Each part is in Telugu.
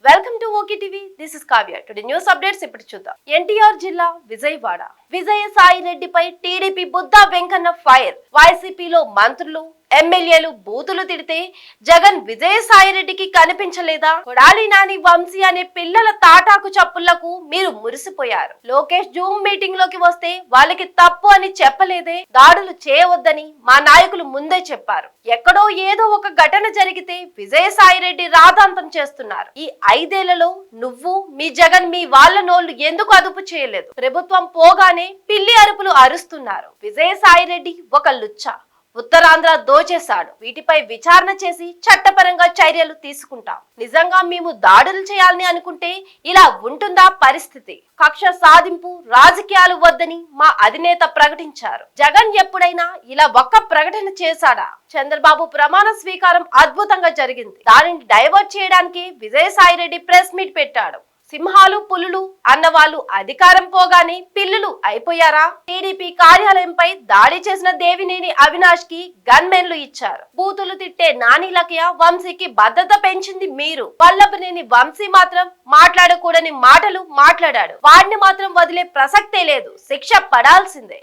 Welcome to okay TV. This is Kavya. Today news updates ఇప్పుడు చూద్దాం. ఎన్టీఆర్ జిల్లా విజయవాడ విజయసాయి రెడ్డిపై టీడీపీ బుద్ధా వెంకన్న ఫైర్. వైసీపీలో మంత్రులు ఎమ్మెల్యేలు బూతులు తిడితే జగన్ విజయసాయి రెడ్డికి కనిపించలేదా? కొడాలి నాని వంశీ అనే పిల్లల తాటాకు చప్పుళ్లకు మీరు మురిసిపోయారు. లోకేష్ జూమ్ మీటింగ్ లోకి వస్తే వాళ్ళకి తప్పు అని చెప్పలేదే? దాడులు చేయవద్దని మా నాయకులు ముందే చెప్పారు. ఎక్కడో ఏదో ఒక ఘటన జరిగితే విజయసాయి రెడ్డి రాద్ధాంతం చేస్తున్నారు. ఈ 5 ఏళ్లలో నువ్వు మీ జగన్ మీ వాళ్ళ నోళ్లు ఎందుకు అదుపు చేయలేదు? ప్రభుత్వం పోగానే పిల్లి అరుపులు అరుస్తున్నారు. విజయసాయి రెడ్డి ఒక లుచ్చ, ఉత్తరాంధ్ర దోచేశాడు. వీటిపై విచారణ చేసి చట్టపరంగా చర్యలు తీసుకుంటాం. నిజంగా మేము దాడులు చేయాలని అనుకుంటే ఇలా ఉంటుందా పరిస్థితి? కక్ష సాధింపు రాజకీయాలు వద్దని మా అధినేత ప్రకటించారు. జగన్ ఎప్పుడైనా ఇలా ఒక్క ప్రకటన చేశాడా? చంద్రబాబు ప్రమాణ స్వీకారం అద్భుతంగా జరిగింది. దానిని డైవర్ట్ చేయడానికి విజయసాయి రెడ్డి ప్రెస్ మీట్ పెట్టాడు. సింహాలు పులులు అన్నవాళ్ళు అధికారం పోగానే పిల్లులు అయిపోయారా? టీడీపీ కార్యాలయంపై దాడి చేసిన దేవినేని అవినాష్ కి గన్మెన్లు ఇచ్చారు. బూతులు తిట్టే నాని లకయ్య వంశీకి భద్రత పెంచింది మీరు. వల్లభనేని వంశీ మాత్రం మాట్లాడకూడని మాటలు మాట్లాడాడు. వాడిని మాత్రం వదిలే ప్రసక్తే లేదు. శిక్ష పడాల్సిందే.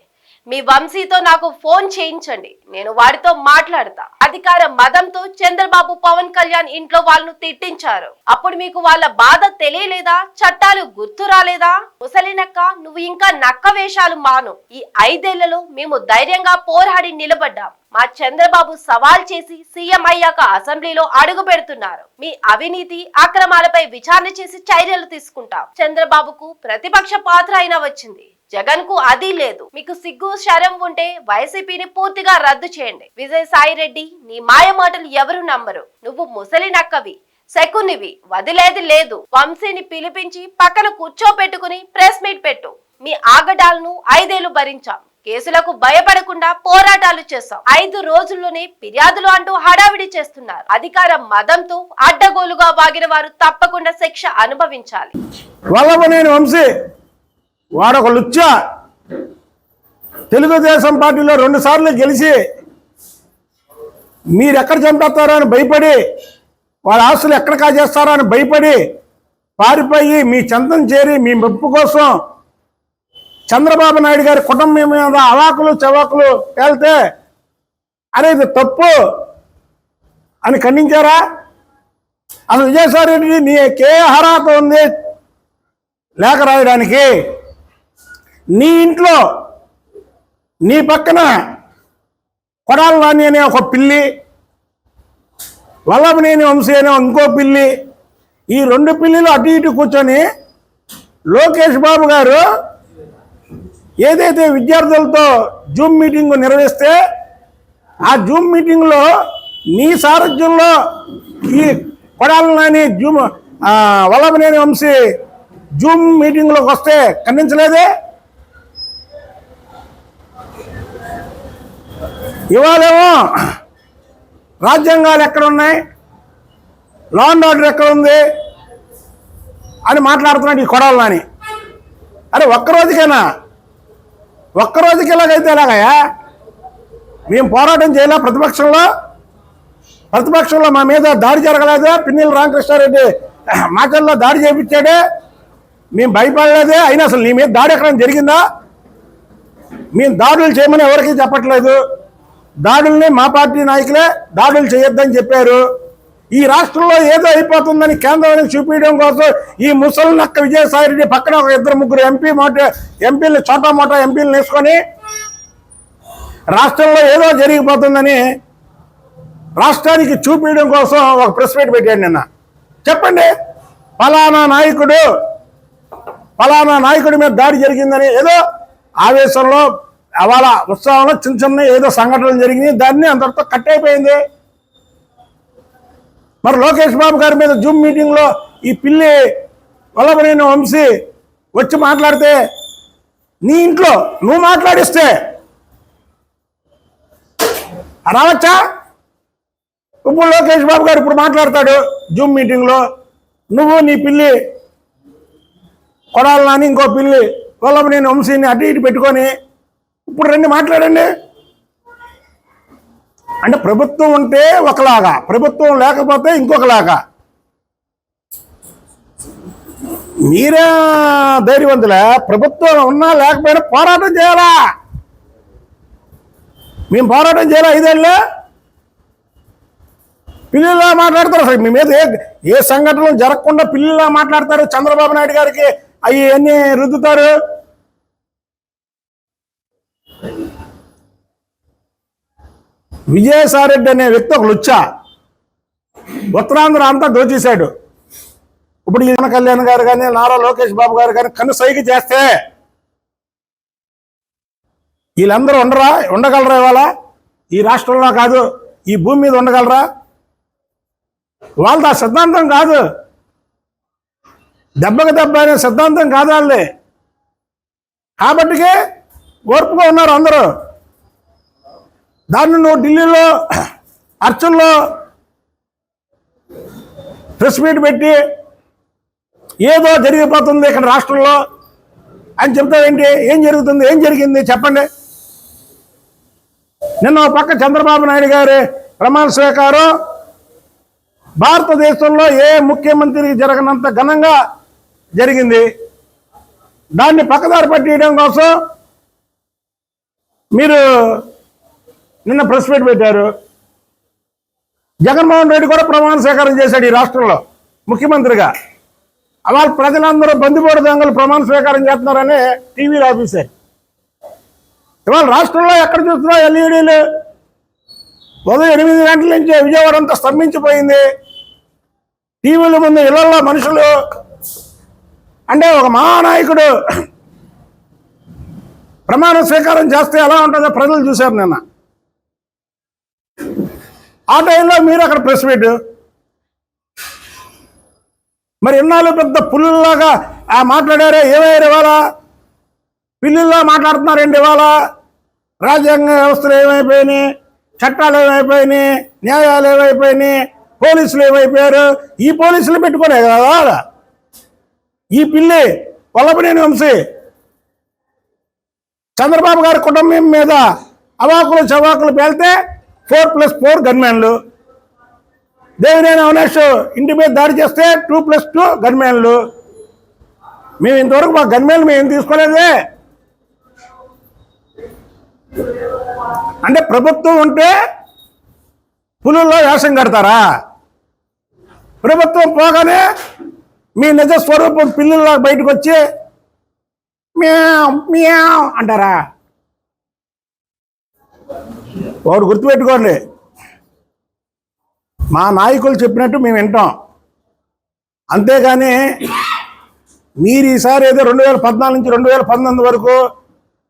మీ వంశీతో నాకు ఫోన్ చేయించండి, నేను వాడితో మాట్లాడతా. అధికార మదంతో చంద్రబాబు పవన్ కళ్యాణ్ ఇంట్లో వాళ్ళను తిట్టించారు. అప్పుడు మీకు వాళ్ళ బాధ తెలియలేదా? చట్టాలు గుర్తు రాలేదా? ముసలినక్క, నువ్వు ఇంకా నక్క వేషాలు మాను. ఈ 5 ఏళ్లలో మేము ధైర్యంగా పోరాడి నిలబడ్డాం. మా చంద్రబాబు సవాల్ చేసి సీఎం అయ్యాక అసెంబ్లీలో అడుగు పెడుతున్నారు. మీ అవినీతి అక్రమాలపై విచారణ చేసి చర్యలు తీసుకుంటాం. చంద్రబాబుకు ప్రతిపక్ష పాత్ర అయినా వచ్చింది, జగన్ కు అది లేదు. మీకు సిగ్గు శరం ఉంటే వైసీపీని పూర్తిగా రద్దు చేయండి. విజయసాయి రెడ్డి, నీ మాయ మాటలు ఎవరు నమ్మరు. నువ్వు ముసలి నక్కవి, శకునివి, వదిలేది లేదు. వంశీని పిలిపించి పక్కన కూర్చోపెట్టుకుని ప్రెస్ మీట్ పెట్టు. మీ ఆగడాలను 5 ఏళ్లు భరించాం. కేసులకు భయపడకుండా పోరాటాలు చేస్తాం. 5 రోజుల్లోనే ఫిర్యాదులు అంటూ హడావిడి చేస్తున్నారు. అధికార మదంతో అడ్డగోలుగా వాగిన వారు తప్పకుండా శిక్ష అనుభవించాలి. వల్లభనేని వంశీ వాడొక లుచ్చ. తెలుగుదేశం పార్టీలో 2 సార్లు గెలిచి మీరు ఎక్కడ చంపేస్తారో అని భయపడి, వాళ్ళ ఆస్తులు ఎక్కడ కాజేస్తారో అని భయపడి పారిపోయి మీ చెంతం చేరి మీ మెప్పు కోసం చంద్రబాబు నాయుడు గారి కుటుంబం మీద అవాకులు చవాకులు వెళ్తే అరే ఇది తప్పు అని ఖండించారా? అసలు విజయసాయి రెడ్డి నీకే అర్హత ఉంది లేఖ రాయడానికి? నీ ఇంట్లో నీ పక్కన కొడాలి నాని అనే ఒక పిల్లి, వల్లభనేని వంశీ అనే ఇంకో పిల్లి, ఈ 2 పిల్లిలు అటు ఇటు కూర్చొని లోకేష్ బాబు గారు ఏదైతే విద్యార్థులతో జూమ్ మీటింగ్ నిర్వహిస్తే ఆ జూమ్ మీటింగ్లో నీ సారథ్యంలో ఈ కొడాలి నాని వల్లభనేని వంశీ జూమ్ మీటింగ్లోకి వస్తే ఖండించలేదే? ఇవాళేమో రాజ్యాంగాలు ఎక్కడ ఉన్నాయి, లా అండ్ ఆర్డర్ ఎక్కడ ఉంది అని మాట్లాడుతున్నాడు ఈ కొడాలి నాని. అరే ఒక్కరోజుకి ఎలాగైతే ఎలాగయా? మేము పోరాటం చేయలే ప్రతిపక్షంలో మా మీద దాడి జరగలేదే? పిన్నెల రామకృష్ణారెడ్డి మాటల్లో దాడి చేయించాడే, మేము భయపడలేదే? అయినా అసలు నీ మీద దాడి ఎక్కడ జరిగిందా? మేము దాడులు చేయమని ఎవరికీ చెప్పట్లేదు. దాడుల్ని మా పార్టీ నాయకులే దాడులు చేయొద్దని చెప్పారు. ఈ రాష్ట్రంలో ఏదో అయిపోతుందని కేంద్రానికి చూపించడం కోసం ఈ ముసలి నక్క విజయసాయి రెడ్డి పక్కన ఒక 2-3 ఎంపీలు చోటా మోటా ఎంపీలు వేసుకొని రాష్ట్రంలో ఏదో జరిగిపోతుందని రాష్ట్రానికి చూపించడం కోసం ఒక ప్రెస్ మీట్ పెట్టాడు నిన్న. చెప్పండి, ఫలానా నాయకుడి మీద దాడి జరిగిందని ఏదో ఆవేశంలో వాళ్ళ ఉత్సాహంలో చిన్న ఏదో సంఘటనలు జరిగినాయి, దాన్ని అంతటితో కట్ అయిపోయింది. మరి లోకేష్ బాబు గారి మీద జూమ్ మీటింగ్లో ఈ పిల్లి వల్లభనేని వంశీ వచ్చి మాట్లాడితే నీ ఇంట్లో నువ్వు మాట్లాడిస్తే రావచ్చా? ఇప్పుడు లోకేష్ బాబు గారు ఇప్పుడు మాట్లాడతాడు జూమ్ మీటింగ్లో, నువ్వు నీ పిల్లి కొడాలి నాని ఇంకో పిల్లి వల్లభనేని వంశీని అటు ఇటు పెట్టుకొని ఇప్పుడు రండి మాట్లాడండి. అంటే ప్రభుత్వం ఉంటే ఒకలాగా, ప్రభుత్వం లేకపోతే ఇంకొకలాగా. మీరే ధైర్యవంతులే. ప్రభుత్వం ఉన్నా లేకపోయినా పోరాటం చేయాలా? మేము పోరాటం చేయాలా? 5 ఏళ్ళు పిల్లల్లా మాట్లాడతారు. అసలు మీ మీద ఏ సంఘటనలు జరగకుండా పిల్లల్లా మాట్లాడతారు. చంద్రబాబు నాయుడు గారికి అవి అన్నీ రుద్దుతారు. విజయసాయిరెడ్డి అనే వ్యక్తి ఒక లుచ్చా ఉత్తరాంధ్ర అంతా దోచేశాడు. ఇప్పుడు ఈ పవన్ కళ్యాణ్ గారు కానీ నారా లోకేష్ బాబు గారు కానీ కన్ను సైగ చేస్తే వీళ్ళందరూ ఉండగలరా? ఇవాళ ఈ రాష్ట్రంలో కాదు, ఈ భూమి మీద ఉండగలరా? వాళ్ళది ఆ సిద్ధాంతం కాదు, దెబ్బకి దెబ్బ అనే సిద్ధాంతం కాదు వాళ్ళది. కాబట్టికే ఓర్పుగా ఉన్నారు అందరూ. దాన్ని నువ్వు ఢిల్లీలో అర్చుల్లో ప్రెస్ మీట్ పెట్టి ఏదో జరిగిపోతుంది ఇక్కడ రాష్ట్రంలో అని చెప్తావేంటి? ఏం జరుగుతుంది? ఏం జరిగింది చెప్పండి. నిన్న ఒక పక్క చంద్రబాబు నాయుడు గారి ప్రమాణ స్వీకారం భారతదేశంలో ఏ ముఖ్యమంత్రికి జరగనంత ఘనంగా జరిగింది. దాన్ని పక్కదారి పట్టియడం కోసం మీరు నిన్న ప్రెస్ మీట్ పెట్టారు. జగన్మోహన్ రెడ్డి కూడా ప్రమాణ స్వీకారం చేశాడు ఈ రాష్ట్రంలో ముఖ్యమంత్రిగా. అలా ప్రజలందరూ బందిపోటు దొంగలు ప్రమాణ స్వీకారం చేస్తున్నారని టీవీలో ఆఫీసారు. ఇవాళ రాష్ట్రంలో ఎక్కడ చూస్తున్నా ఎల్ఈడీలు. ఉదయం 8 గంటల నుంచి విజయవాడ అంతా స్తంభించిపోయింది. టీవీల ముందు ఇళ్లలో మనుషులు. అంటే ఒక మహానాయకుడు ప్రమాణ స్వీకారం చేస్తే ఎలా ఉంటుందో ప్రజలు చూశారు నిన్న. ఆ టైంలో మీరు అక్కడ ప్రెస్ మీట్. మరి ఇన్నాళ్ళు పెద్ద పుల్లులాగా మాట్లాడారే, ఏమయ్యారు ఇవాళ? పిల్లుల్లా మాట్లాడుతున్నారండి ఇవాళ. రాజ్యాంగ వ్యవస్థలు ఏమైపోయినాయి, చట్టాలు ఏమైపోయినాయి, న్యాయాలు ఏమైపోయినాయి, పోలీసులు ఏమైపోయారు? ఈ పోలీసులు పెట్టుకునే కదా ఈ పిల్లి వల్లభనేని వంశీ చంద్రబాబు గారి కుటుంబం మీద అవాకులు చవాకులు పేలితే 4+4 గన్మెన్లు. దేవినేని అవినాష్ ఇంటి మీద దాడి చేస్తే 2+2 గన్మెన్లు. మేము ఇంతవరకు మా గన్మెన్లు మేము తీసుకోలేదే. అంటే ప్రభుత్వం ఉంటే పులుల్లో వేషం కడతారా? ప్రభుత్వం పోగానే మీ నిజ స్వరూపం పిల్లుల్లో బయటకు వచ్చి మ్యావ్ మ్యావ్ అంటారా? వాడు గుర్తుపెట్టుకోండి, మా నాయకులు చెప్పినట్టు మేము వింటాం. అంతేగాని మీరు ఈసారి ఏదో 2014 నుంచి 2019 వరకు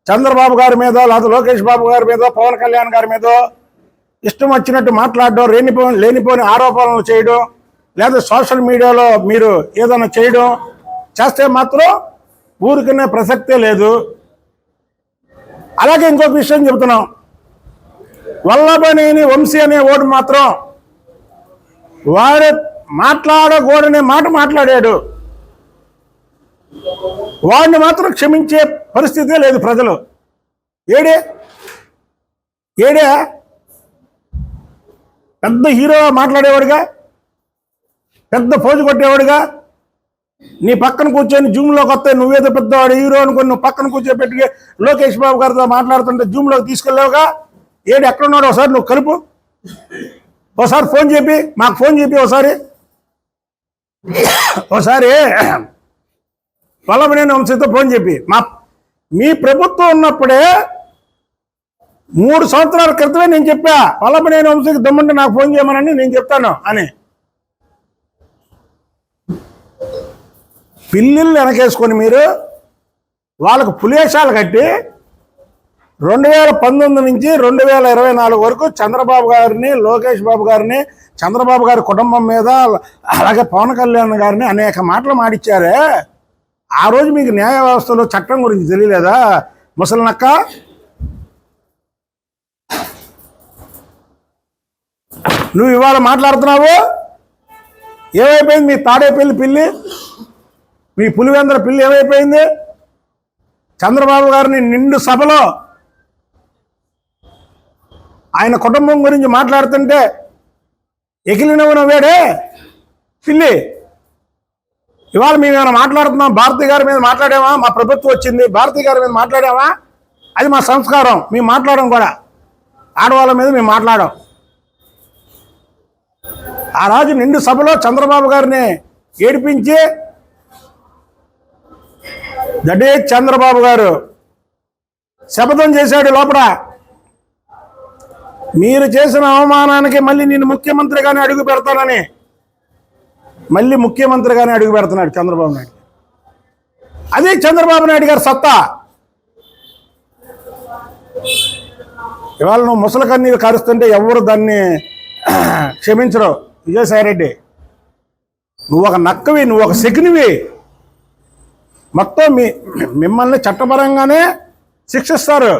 చంద్రబాబు గారి మీద, లేదా లోకేష్ బాబు గారి మీద, పవన్ కళ్యాణ్ గారి మీద ఇష్టం వచ్చినట్టు మాట్లాడడం, లేనిపోని ఆరోపణలు చేయడం, లేదా సోషల్ మీడియాలో మీరు ఏదైనా చేయడం చేస్తే మాత్రం ఊరికనే ప్రసక్తే లేదు. అలాగే ఇంకొక విషయం చెబుతున్నాం. వల్లభనేని వంశీ అనే ఓటు మాత్రం వాడు మాట్లాడకూడనే మాట మాట్లాడాడు. వాడిని మాత్రం క్షమించే పరిస్థితే లేదు ప్రజలు. ఏడే పెద్ద హీరో మాట్లాడేవాడుగా, పెద్ద పోజు కొట్టేవాడుగా, నీ పక్కన కూర్చొని జూమ్లోకి వస్తే నువ్వేదో పెద్దవాడు హీరో అనుకుని నువ్వు పక్కన కూర్చోబెట్టి లోకేష్ బాబు గారితో మాట్లాడుతుంటే జూమ్లోకి తీసుకెళ్ళావుగా. ఎక్కడున్నాడు ఒకసారి నువ్వు కలుపు. ఒకసారి ఫోన్ చెప్పి మాకు ఫోన్ చెప్పి ఒకసారి వల్లభనేని వంశీతో ఫోన్ చెప్పి మీ ప్రభుత్వం ఉన్నప్పుడే 3 సంవత్సరాల క్రితమే నేను చెప్పా వల్లభనేని వంశీకి దమ్ముంటే నాకు ఫోన్ చేయమని నేను చెప్తాను అని. పిల్లిళ్ళు వెనకేసుకొని మీరు వాళ్ళకు పులేశాలు కట్టి 2019 నుంచి 2024 వరకు చంద్రబాబు గారిని, లోకేష్ బాబు గారిని, చంద్రబాబు గారి కుటుంబం మీద, అలాగే పవన్ కళ్యాణ్ గారిని అనేక మాటలు మాడిచ్చారే. ఆ రోజు మీకు న్యాయ వ్యవస్థలో చట్టం గురించి తెలియలేదా ముసలినక్క? నువ్వు ఇవాళ మాట్లాడుతున్నావు. ఏమైపోయింది మీ తాడేపల్లి పిల్లి, మీ పులివెందర పిల్లి ఏమైపోయింది? చంద్రబాబు గారిని నిండు సభలో ఆయన కుటుంబం గురించి మాట్లాడుతుంటే ఎగిలినవ్వు నవ్వాడే పిల్లి. ఇవాళ మేము ఏమైనా మాట్లాడుతున్నాం, భారతి గారి మీద మాట్లాడామా? మా ప్రభుత్వం వచ్చింది, భారతి గారి మీద మాట్లాడామా? అది మా సంస్కారం. మేము మాట్లాడడం కూడా ఆడవాళ్ళ మీద మేము మాట్లాడాం. ఆ రోజు నిండు సభలో చంద్రబాబు గారిని ఏడిపించి దడే చంద్రబాబు గారు శపథం చేశాడు లోపల. మీరు చేసిన అవమానానికి మళ్ళీ నేను ముఖ్యమంత్రిగానే అడుగు పెడతానని మళ్ళీ ముఖ్యమంత్రిగానే అడుగు పెడుతున్నాడు చంద్రబాబు నాయుడు. అదే చంద్రబాబు నాయుడు గారి సత్తా. ఇవాళ నువ్వు ముసలి కన్నీరు కరుస్తుంటే ఎవరు దాన్ని క్షమించరు. విజయసాయిరెడ్డి, నువ్వు ఒక నక్కవి, నువ్వు ఒక శకునివి. మొత్తం మిమ్మల్ని చట్టపరంగానే శిక్షిస్తారు.